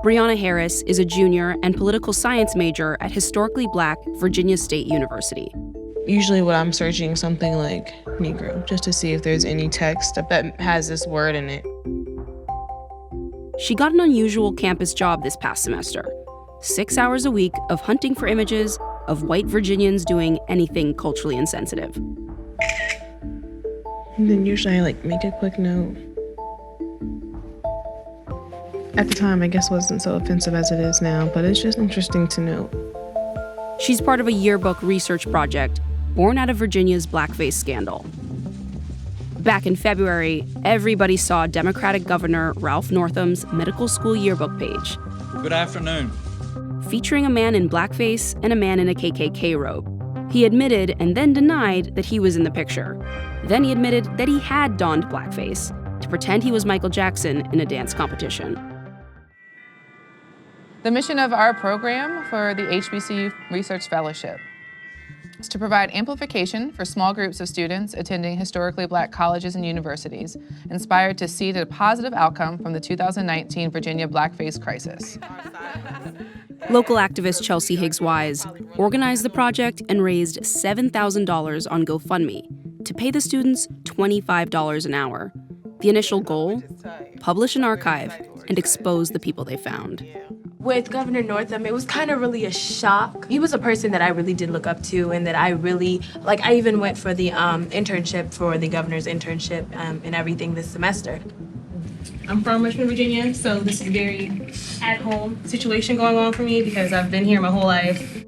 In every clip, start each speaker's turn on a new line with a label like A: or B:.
A: Brianna Harris is a junior and political science major at historically Black Virginia State University.
B: Usually what I'm searching something like Negro, just to see if there's any text that has this word in it.
A: She got an unusual campus job this past semester. 6 hours a week of hunting for images of white Virginians doing anything culturally insensitive.
B: And then usually I make a quick note. At the time, I guess it wasn't so offensive as it is now, but it's just interesting to note.
A: She's part of a yearbook research project born out of Virginia's Blackface scandal. Back in February, everybody saw Democratic Governor Ralph Northam's medical school yearbook page.
C: Good afternoon.
A: Featuring a man in blackface and a man in a KKK robe. He admitted and then denied that he was in the picture. Then he admitted that he had donned blackface to pretend he was Michael Jackson in a dance competition.
D: The mission of our program for the HBCU Research Fellowship is to provide amplification for small groups of students attending historically Black colleges and universities, inspired to see the positive outcome from the 2019 Virginia Blackface crisis.
A: Local activist Chelsea Higgs-Wise organized the project and raised $7,000 on GoFundMe to pay the students $25 an hour. The initial goal? Publish an archive and expose the people they found.
E: With Governor Northam, it was kind of really a shock. He was a person that I really did look up to and that I really, I even went for the internship for the governor's internship and everything this semester. I'm from Richmond, Virginia, so this is a very at-home situation going on for me because I've been here my whole life.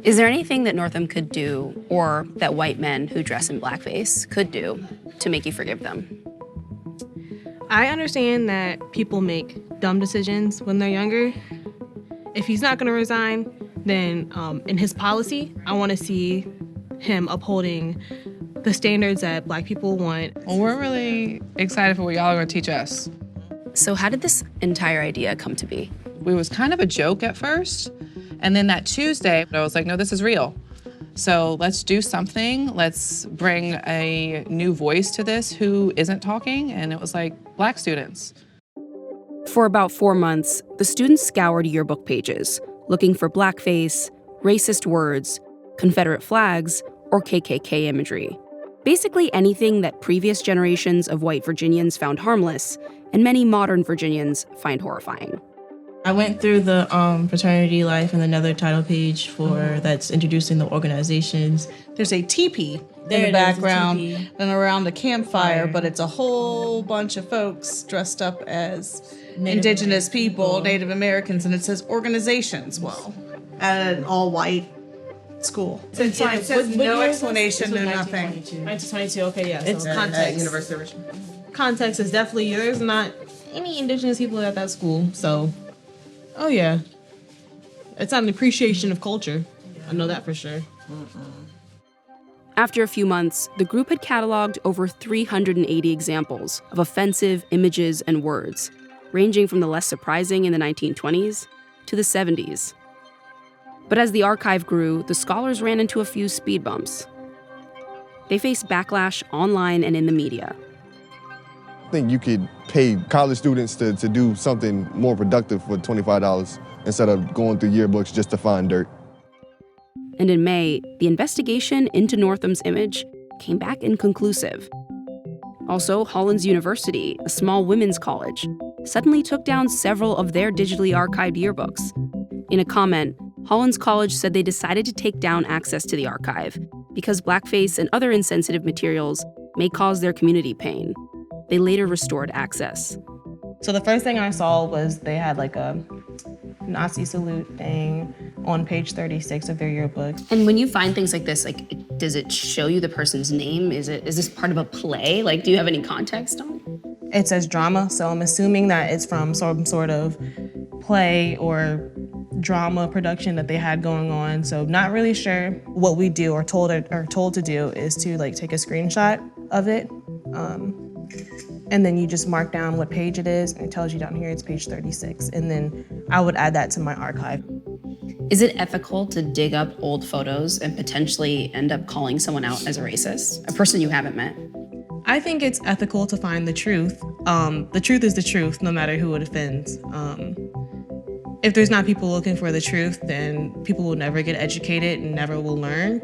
A: Is there anything that Northam could do, or that white men who dress in blackface could do, to make you forgive them?
B: I understand that people make dumb decisions when they're younger. If he's not going to resign, then in his policy, I want to see him upholding the standards that Black people want.
D: Well, we're really excited for what y'all are going to teach us.
A: So how did this entire idea come to be?
D: It was kind of a joke at first, and then that Tuesday, I was like, no, this is real. So let's do something. Let's bring a new voice to this who isn't talking, and it was like Black students.
A: For about 4 months, the students scoured yearbook pages, looking for blackface, racist words, Confederate flags, or KKK imagery. Basically anything that previous generations of white Virginians found harmless and many modern Virginians find horrifying.
F: I went through the fraternity life and another title page that's introducing the organizations.
G: There's a teepee in the background and around a campfire, but it's a whole bunch of folks dressed up as indigenous people, Native Americans, and it says organizations, at an all-white school. It says no explanation, no nothing.
F: 1922, okay, yeah.
G: It's context.
F: At University of Richmond. Context is definitely, there's not any indigenous people at that school, so, oh yeah. It's not an appreciation of culture. I know that for sure.
A: After a few months, the group had cataloged over 380 examples of offensive images and words, ranging from the less surprising in the 1920s to the 70s. But as the archive grew, the scholars ran into a few speed bumps. They faced backlash online and in the media.
H: I think you could pay college students to do something more productive for $25 instead of going through yearbooks just to find dirt.
A: And in May, the investigation into Northam's image came back inconclusive. Also, Hollins University, a small women's college, suddenly took down several of their digitally archived yearbooks. In a comment, Hollins College said they decided to take down access to the archive because blackface and other insensitive materials may cause their community pain. They later restored access.
F: So the first thing I saw was they had a Nazi salute thing on page 36 of their yearbook.
A: And when you find things like this, does it show you the person's name? Is this part of a play? Do you have any context on it?
F: It says drama, so I'm assuming that it's from some sort of play or drama production that they had going on. So not really sure. What we do or told to do is to take a screenshot of it. And then you just mark down what page it is, and it tells you down here it's page 36. And then I would add that to my archive.
A: Is it ethical to dig up old photos and potentially end up calling someone out as a racist, a person you haven't met?
F: I think it's ethical to find the truth The truth is the truth, no matter who it offends. If there's not people looking for the truth, then people will never get educated and never will learn.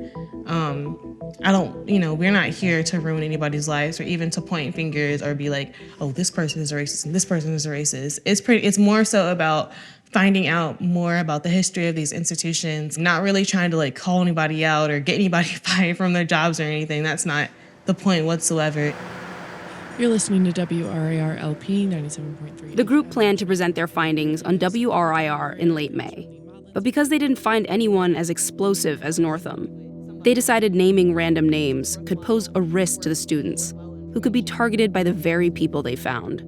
F: We're not here to ruin anybody's lives or even to point fingers or be like, oh, this person is a racist and this person is a racist. It's more so about finding out more about the history of these institutions, not really trying to like call anybody out or get anybody fired from their jobs or anything. That's not the point whatsoever.
C: You're listening to WRIR LP 97.3.
A: The group planned to present their findings on WRIR in late May. But because they didn't find anyone as explosive as Northam, they decided naming random names could pose a risk to the students, who could be targeted by the very people they found.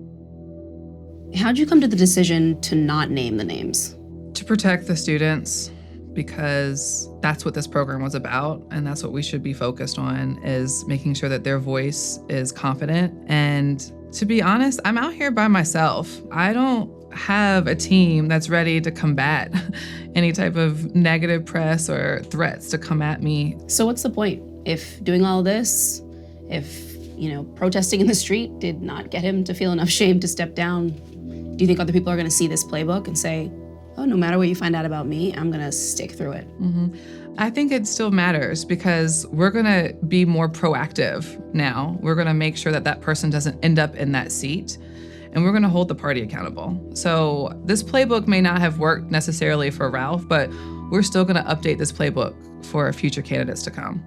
A: How'd you come to the decision to not name the names?
D: To protect the students, because that's what this program was about, and that's what we should be focused on, is making sure that their voice is confident. And to be honest, I'm out here by myself. I don't have a team that's ready to combat any type of negative press or threats to come at me.
A: So what's the point? If doing all this, if, protesting in the street did not get him to feel enough shame to step down, do you think other people are gonna see this playbook and say, oh, no matter what you find out about me, I'm gonna stick through it?
D: I think it still matters because we're gonna be more proactive now. We're gonna make sure that that person doesn't end up in that seat, and we're gonna hold the party accountable. So this playbook may not have worked necessarily for Ralph, but we're still gonna update this playbook for future candidates to come.